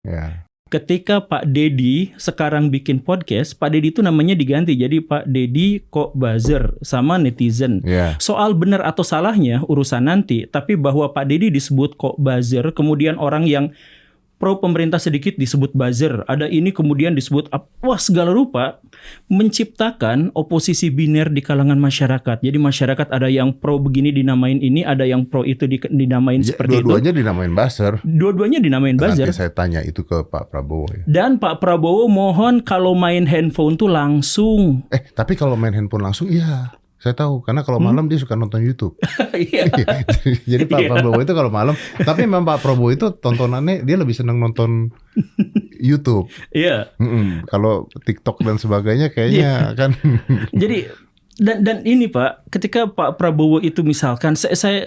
Ya. Ketika Pak Deddy sekarang bikin podcast, Pak Deddy itu namanya diganti jadi Pak Deddy Kobuzer sama netizen. Ya. Soal benar atau salahnya urusan nanti, tapi bahwa Pak Deddy disebut Kobuzer, kemudian orang yang pro pemerintah sedikit disebut buzzer, ada ini kemudian disebut wah segala rupa, menciptakan oposisi biner di kalangan masyarakat. Jadi masyarakat ada yang pro begini dinamain ini, ada yang pro itu dinamain seperti itu. Dua-duanya dinamain buzzer. Dua-duanya dinamain buzzer. Nanti saya tanya itu ke Pak Prabowo ya. Dan Pak Prabowo mohon kalau main handphone tuh langsung. Tapi kalau main handphone langsung iya. Saya tahu, karena kalau malam dia suka nonton YouTube. Iya. Jadi Pak Prabowo itu kalau malam, tapi memang Pak Prabowo itu tontonannya dia lebih senang nonton YouTube. Iya. Kalau TikTok dan sebagainya kayaknya kan. Jadi dan ini Pak, ketika Pak Prabowo itu misalkan saya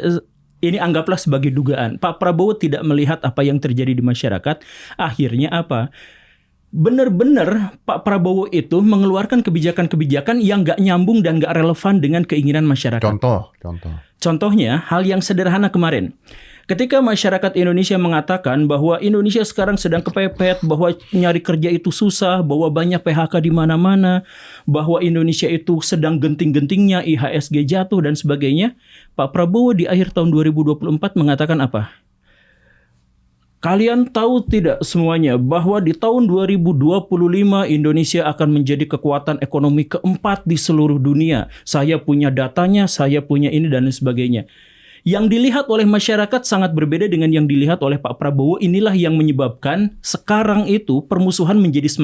ini anggaplah sebagai dugaan, Pak Prabowo tidak melihat apa yang terjadi di masyarakat, akhirnya apa? Benar-benar Pak Prabowo itu mengeluarkan kebijakan-kebijakan yang nggak nyambung dan nggak relevan dengan keinginan masyarakat. Contohnya, hal yang sederhana kemarin. Ketika masyarakat Indonesia mengatakan bahwa Indonesia sekarang sedang kepepet, bahwa nyari kerja itu susah, bahwa banyak PHK di mana-mana, bahwa Indonesia itu sedang genting-gentingnya, IHSG jatuh dan sebagainya, Pak Prabowo di akhir tahun 2024 mengatakan apa? Kalian tahu tidak semuanya bahwa di tahun 2025 Indonesia akan menjadi kekuatan ekonomi keempat di seluruh dunia. Saya punya datanya, saya punya ini dan lain sebagainya. Yang dilihat oleh masyarakat sangat berbeda dengan yang dilihat oleh Pak Prabowo. Inilah yang menyebabkan sekarang itu permusuhan menjadi semakin